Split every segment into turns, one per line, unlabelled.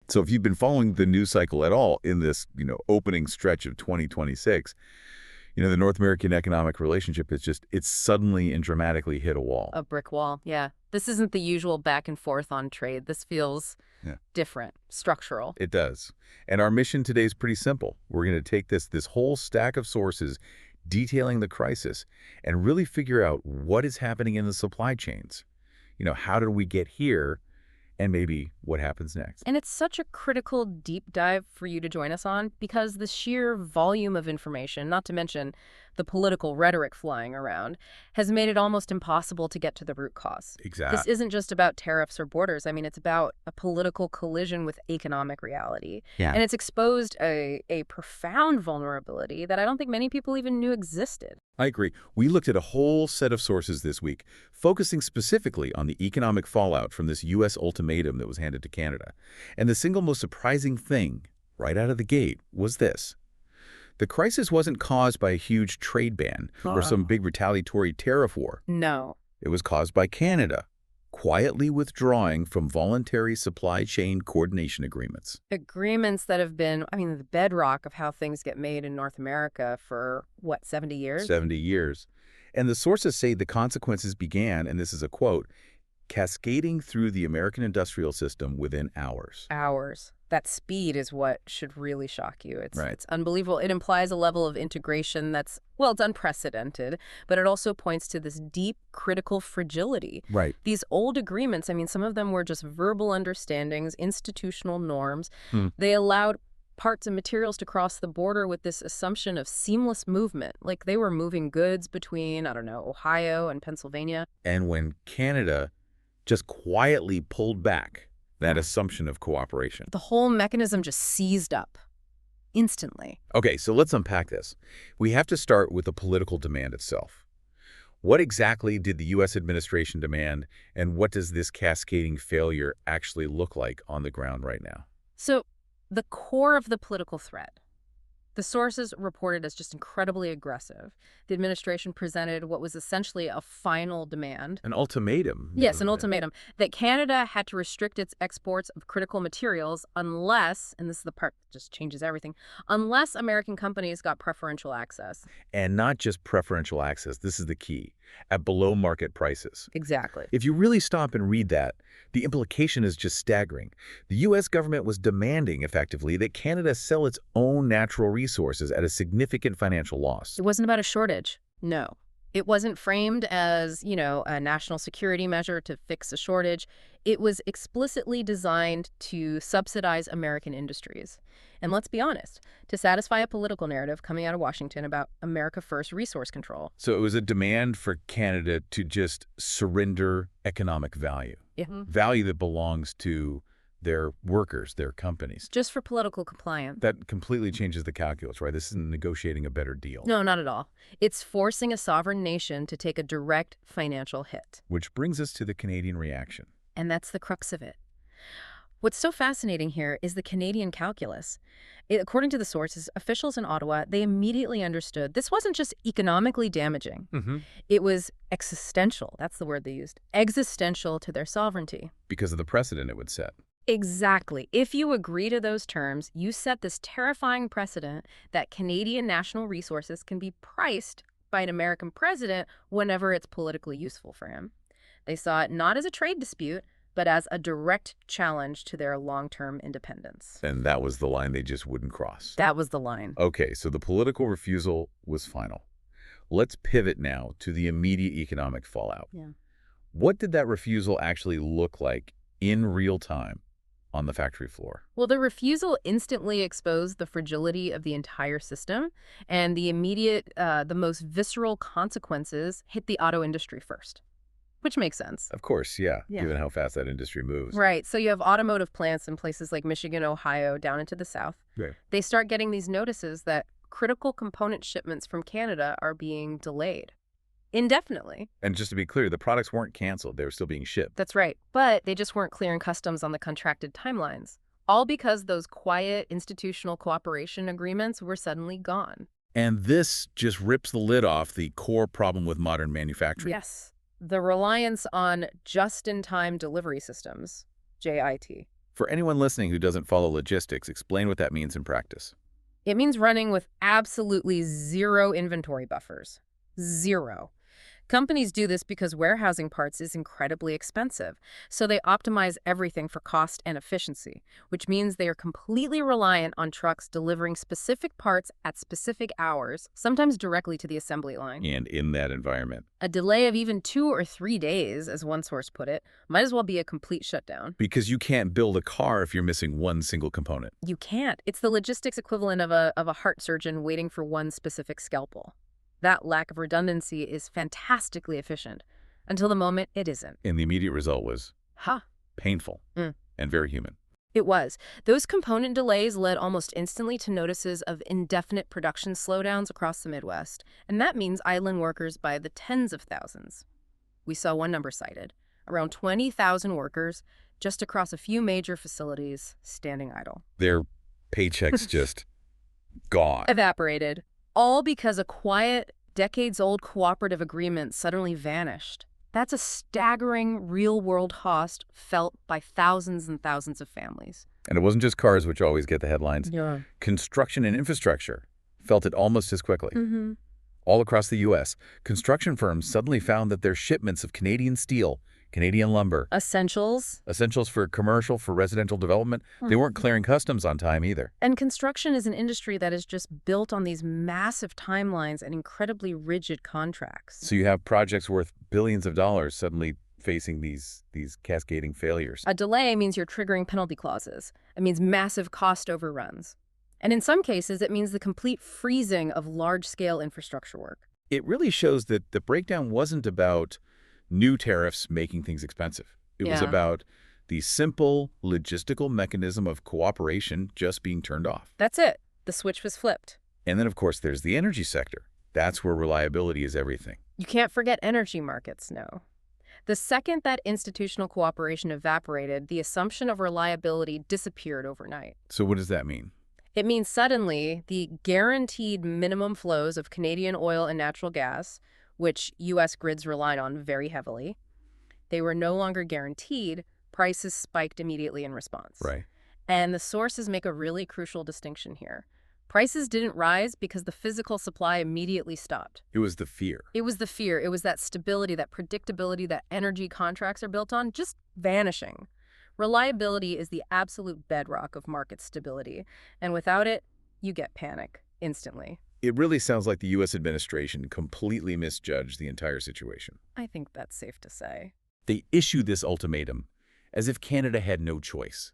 So if you've been following the news cycle at all in this, opening stretch of 2026, the North American economic relationship is it's suddenly and dramatically hit a wall.
A brick wall, yeah. This isn't the usual back and forth on trade. This feels
Yeah.
different, structural.
It does. And our mission today is pretty simple. We're going to take this whole stack of sources detailing the crisis and really figure out what is happening in the supply chains. How did we get here? And maybe what happens next.
And it's such a critical deep dive for you to join us on because the sheer volume of information, not to mention the political rhetoric flying around, has made it almost impossible to get to the root cause.
Exactly.
This isn't just about tariffs or borders. I mean, it's about a political collision with economic reality.
Yeah.
And it's exposed a profound vulnerability that I don't think many people even knew existed.
I agree. We looked at a whole set of sources this week, focusing specifically on the economic fallout from this U.S. ultimatum that was handed to Canada. And the single most surprising thing, right out of the gate, was this. The crisis wasn't caused by a huge trade ban or some big retaliatory tariff war.
No.
It was caused by Canada quietly withdrawing from voluntary supply chain coordination agreements.
Agreements that have been, the bedrock of how things get made in North America for, 70 years?
70 years. And the sources say the consequences began, and this is a quote, cascading through the American industrial system within hours.
Hours. That speed is what should really shock you.
Right.
It's unbelievable. It implies a level of integration that's, it's unprecedented, but it also points to this deep critical fragility.
Right.
These old agreements, some of them were just verbal understandings, institutional norms. They allowed parts and materials to cross the border with this assumption of seamless movement, like they were moving goods between, Ohio and Pennsylvania.
And when Canada just quietly pulled back that assumption of cooperation.
The whole mechanism just seized up instantly.
Okay, so let's unpack this. We have to start with the political demand itself. What exactly did the U.S. administration demand, and what does this cascading failure actually look like on the ground right now?
So the core of the political threat, the sources reported as just incredibly aggressive. The administration presented what was essentially a final demand.
An ultimatum.
Yes, an ultimatum that Canada had to restrict its exports of critical materials unless, and this is the part that just changes everything, unless American companies got preferential access.
And not just preferential access, this is the key, at below market prices.
Exactly.
If you really stop and read that, the implication is just staggering. The U.S. government was demanding, effectively, that Canada sell its own natural resources at a significant financial loss.
It wasn't about a shortage. No. It wasn't framed as, a national security measure to fix a shortage. It was explicitly designed to subsidize American industries. And let's be honest, to satisfy a political narrative coming out of Washington about America First resource control.
So it was a demand for Canada to just surrender economic value.
Yeah.
Value that belongs to their workers, their companies.
Just for political compliance.
That completely changes the calculus, right? This isn't negotiating a better deal.
No, not at all. It's forcing a sovereign nation to take a direct financial hit.
Which brings us to the Canadian reaction.
And that's the crux of it. What's so fascinating here is the Canadian calculus. According to the sources, officials in Ottawa, they immediately understood this wasn't just economically damaging. It was existential. That's the word they used. Existential to their sovereignty.
Because of the precedent it would set.
Exactly. If you agree to those terms, you set this terrifying precedent that Canadian national resources can be priced by an American president whenever it's politically useful for him. They saw it not as a trade dispute, but as a direct challenge to their long-term independence.
And that was the line they just wouldn't cross.
That was the line.
Okay, so the political refusal was final. Let's pivot now to the immediate economic fallout.
Yeah.
What did that refusal actually look like in real time on the factory floor?
Well, the refusal instantly exposed the fragility of the entire system, and the immediate, the most visceral consequences hit the auto industry first, which makes sense.
Of course, yeah,
Yeah.
given how fast that industry moves.
Right. So you have automotive plants in places like Michigan, Ohio, down into the South.
Right.
They start getting these notices that critical component shipments from Canada are being delayed indefinitely.
And just to be clear, the products weren't canceled. They were still being shipped.
That's right. But they just weren't clearing customs on the contracted timelines. All because those quiet institutional cooperation agreements were suddenly gone.
And this just rips the lid off the core problem with modern manufacturing.
Yes. The reliance on just-in-time delivery systems, JIT.
For anyone listening who doesn't follow logistics, explain what that means in practice.
It means running with absolutely zero inventory buffers. Zero. Companies do this because warehousing parts is incredibly expensive, so they optimize everything for cost and efficiency, which means they are completely reliant on trucks delivering specific parts at specific hours, sometimes directly to the assembly line.
And in that environment.
A delay of even 2 or 3 days, as one source put it, might as well be a complete shutdown.
Because you can't build a car if you're missing one single component.
You can't. It's the logistics equivalent of a heart surgeon waiting for one specific scalpel. That lack of redundancy is fantastically efficient, until the moment it isn't.
And the immediate result was painful
Mm.
and very human.
It was. Those component delays led almost instantly to notices of indefinite production slowdowns across the Midwest, and that means idling workers by the tens of thousands. We saw one number cited, around 20,000 workers just across a few major facilities standing idle.
Their paychecks just gone.
Evaporated. All because a quiet, decades-old cooperative agreement suddenly vanished. That's a staggering real-world cost felt by thousands and thousands of families.
And it wasn't just cars, which always get the headlines.
Yeah.
Construction and infrastructure felt it almost as quickly.
Mm-hmm.
All across the U.S., construction firms suddenly found that their shipments of Canadian steel, Canadian lumber,
Essentials.
essentials for commercial, for residential development, they weren't clearing customs on time either.
And construction is an industry that is just built on these massive timelines and incredibly rigid contracts.
So you have projects worth billions of dollars suddenly facing these cascading failures.
A delay means you're triggering penalty clauses. It means massive cost overruns. And in some cases, it means the complete freezing of large-scale infrastructure work.
It really shows that the breakdown wasn't about new tariffs making things expensive. It was
Yeah.
about the simple logistical mechanism of cooperation just being turned off.
That's it. The switch was flipped.
And then, of course, there's the energy sector. That's where reliability is everything.
You can't forget energy markets, no. The second that institutional cooperation evaporated, the assumption of reliability disappeared overnight.
So what does that mean?
It means suddenly the guaranteed minimum flows of Canadian oil and natural gas, which U.S. grids relied on very heavily, they were no longer guaranteed. Prices spiked immediately in response.
Right.
And the sources make a really crucial distinction here. Prices didn't rise because the physical supply immediately stopped.
It was the fear.
It was the fear. It was that stability, that predictability that energy contracts are built on, just vanishing. Reliability is the absolute bedrock of market stability. And without it, you get panic instantly.
It really sounds like the U.S. administration completely misjudged the entire situation.
I think that's safe to say.
They issued this ultimatum as if Canada had no choice,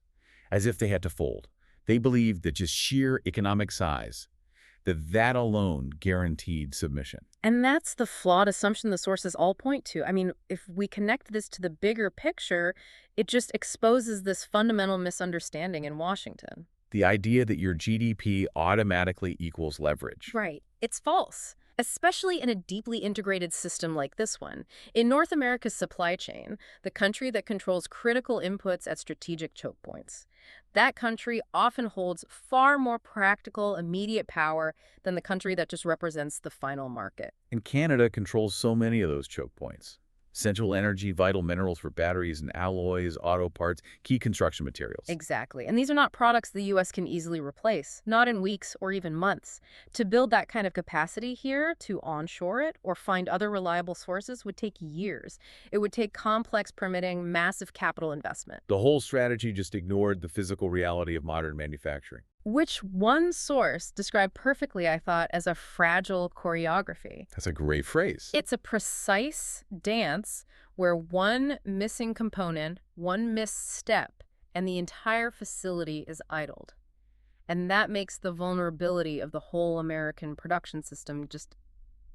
as if they had to fold. They believed that just sheer economic size, that alone guaranteed submission.
And that's the flawed assumption the sources all point to. I mean, if we connect this to the bigger picture, it just exposes this fundamental misunderstanding in Washington.
The idea that your GDP automatically equals leverage.
Right. It's false, especially in a deeply integrated system like this one. In North America's supply chain, the country that controls critical inputs at strategic choke points, that country often holds far more practical, immediate power than the country that just represents the final market.
And Canada controls so many of those choke points. Central energy, vital minerals for batteries and alloys, auto parts, key construction materials.
Exactly. And these are not products the U.S. can easily replace, not in weeks or even months. To build that kind of capacity here, to onshore it or find other reliable sources would take years. It would take complex permitting, massive capital investment.
The whole strategy just ignored the physical reality of modern manufacturing.
Which one source described perfectly, I thought, as a fragile choreography.
That's a great phrase.
It's a precise dance where one missing component, one misstep, and the entire facility is idled. And that makes the vulnerability of the whole American production system just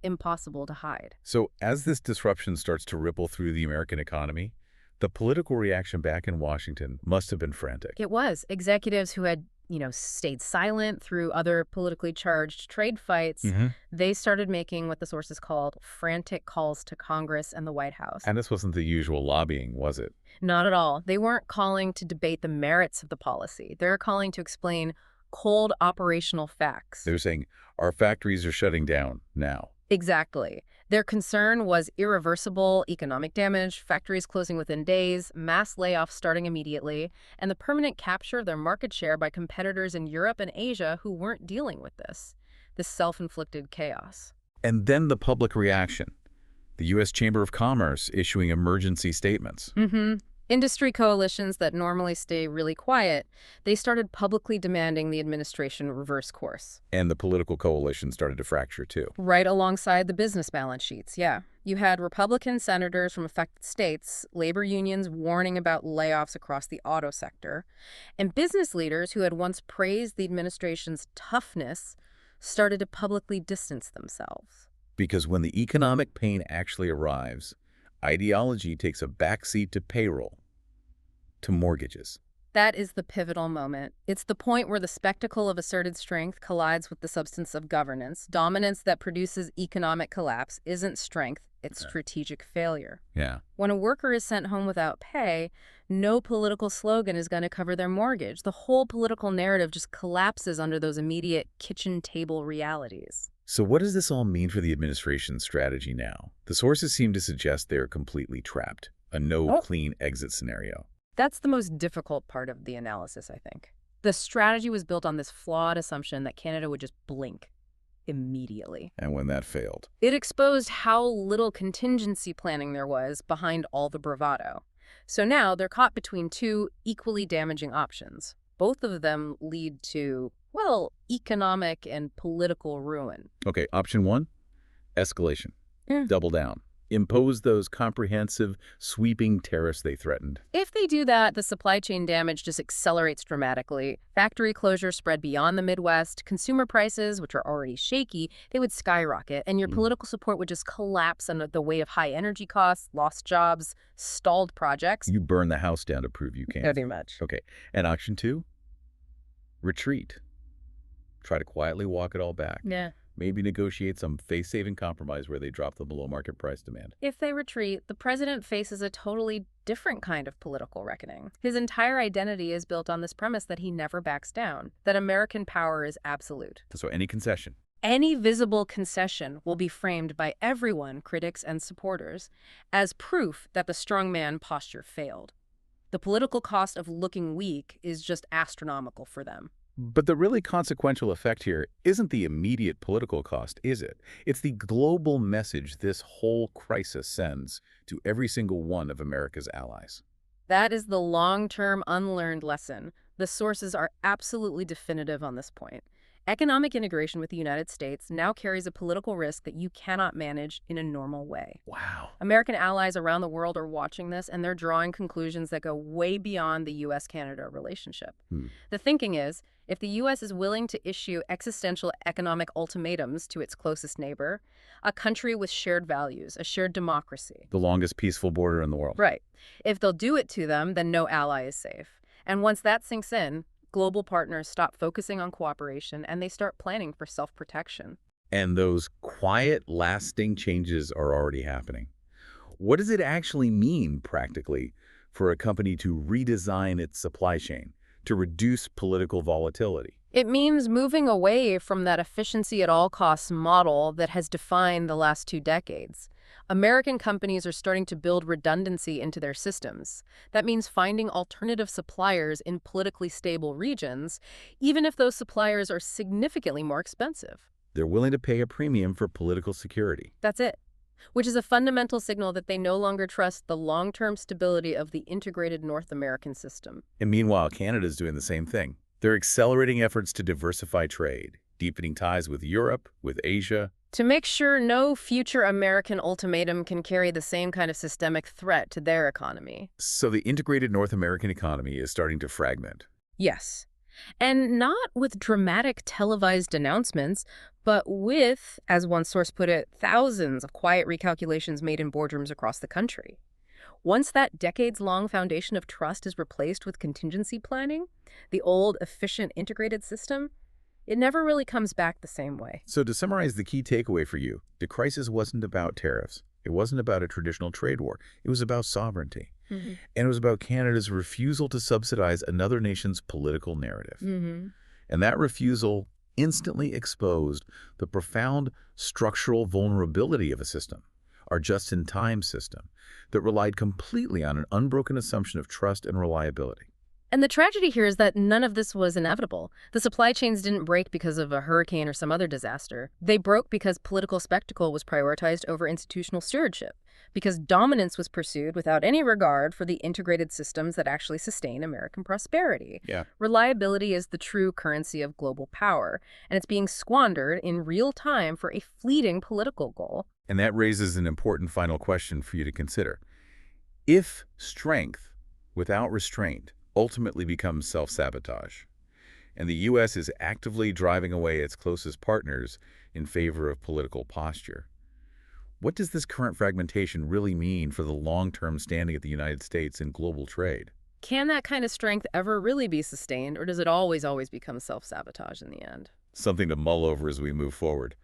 impossible to hide.
So as this disruption starts to ripple through the American economy, the political reaction back in Washington must have been frantic.
It was. Executives who had stayed silent through other politically charged trade fights, they started making what the sources called frantic calls to Congress and the White House.
And this wasn't the usual lobbying, was it?
Not at all. They weren't calling to debate the merits of the policy. They're calling to explain cold operational facts.
They're saying, our factories are shutting down now.
Exactly. Their concern was irreversible economic damage, factories closing within days, mass layoffs starting immediately, and the permanent capture of their market share by competitors in Europe and Asia who weren't dealing with this self-inflicted chaos.
And then the public reaction. The U.S. Chamber of Commerce issuing emergency statements.
Industry coalitions that normally stay really quiet, they started publicly demanding the administration reverse course.
And the political coalition started to fracture, too.
Right alongside the business balance sheets, yeah. You had Republican senators from affected states, labor unions warning about layoffs across the auto sector, and business leaders who had once praised the administration's toughness started to publicly distance themselves.
Because when the economic pain actually arrives, ideology takes a backseat to payroll, to mortgages.
That is the pivotal moment. It's the point where the spectacle of asserted strength collides with the substance of governance. Dominance that produces economic collapse isn't strength, it's strategic failure.
Yeah.
When a worker is sent home without pay, no political slogan is going to cover their mortgage. The whole political narrative just collapses under those immediate kitchen table realities.
So what does this all mean for the administration's strategy now? The sources seem to suggest they're completely trapped, a no-clean exit scenario.
That's the most difficult part of the analysis, I think. The strategy was built on this flawed assumption that Canada would just blink immediately.
And when that failed?
It exposed how little contingency planning there was behind all the bravado. So now they're caught between two equally damaging options. Both of them lead to, well, economic and political ruin.
Okay, option one, escalation. Double down. Impose those comprehensive, sweeping tariffs they threatened.
If they do that, the supply chain damage just accelerates dramatically. Factory closures spread beyond the Midwest. Consumer prices, which are already shaky, they would skyrocket. And your political support would just collapse under the weight of high energy costs, lost jobs, stalled projects.
You burn the house down to prove you can.
Pretty much.
Okay, and option two, retreat. Try to quietly walk it all back.
Yeah.
Maybe negotiate some face-saving compromise where they drop the below-market price demand.
If they retreat, the president faces a totally different kind of political reckoning. His entire identity is built on this premise that he never backs down, that American power is absolute.
So any concession.
Any visible concession will be framed by everyone, critics and supporters, as proof that the strongman posture failed. The political cost of looking weak is just astronomical for them.
But the really consequential effect here isn't the immediate political cost, is it? It's the global message this whole crisis sends to every single one of America's allies.
That is the long-term unlearned lesson. The sources are absolutely definitive on this point. Economic integration with the United States now carries a political risk that you cannot manage in a normal way.
Wow.
American allies around the world are watching this, and they're drawing conclusions that go way beyond the U.S.-Canada relationship. The thinking is, if the U.S. is willing to issue existential economic ultimatums to its closest neighbor, a country with shared values, a shared democracy.
The longest peaceful border in the world.
Right. If they'll do it to them, then no ally is safe. And once that sinks in, global partners stop focusing on cooperation and they start planning for self-protection.
And those quiet, lasting changes are already happening. What does it actually mean, practically, for a company to redesign its supply chain, to reduce political volatility?
It means moving away from that efficiency at all costs model that has defined the last 2 decades. American companies are starting to build redundancy into their systems. That means finding alternative suppliers in politically stable regions, even if those suppliers are significantly more expensive.
They're willing to pay a premium for political security.
That's it. Which is a fundamental signal that they no longer trust the long-term stability of the integrated North American system.
And meanwhile, Canada's doing the same thing. They're accelerating efforts to diversify trade, deepening ties with Europe, with Asia,
to make sure no future American ultimatum can carry the same kind of systemic threat to their economy.
So the integrated North American economy is starting to fragment.
Yes. And not with dramatic televised announcements, but with, as one source put it, thousands of quiet recalculations made in boardrooms across the country. Once that decades-long foundation of trust is replaced with contingency planning, the old, efficient, integrated system, it never really comes back the same way.
So to summarize the key takeaway for you, the crisis wasn't about tariffs. It wasn't about a traditional trade war. It was about sovereignty. And it was about Canada's refusal to subsidize another nation's political narrative. And that refusal instantly exposed the profound structural vulnerability of a system, our just-in-time system, that relied completely on an unbroken assumption of trust and reliability.
And the tragedy here is that none of this was inevitable. The supply chains didn't break because of a hurricane or some other disaster. They broke because political spectacle was prioritized over institutional stewardship, because dominance was pursued without any regard for the integrated systems that actually sustain American prosperity.
Yeah.
Reliability is the true currency of global power, and it's being squandered in real time for a fleeting political goal.
And that raises an important final question for you to consider. If strength without restraint ultimately becomes self-sabotage, and the U.S. is actively driving away its closest partners in favor of political posture, what does this current fragmentation really mean for the long-term standing of the United States in global trade?
Can that kind of strength ever really be sustained, or does it always become self-sabotage in the end?
Something to mull over as we move forward.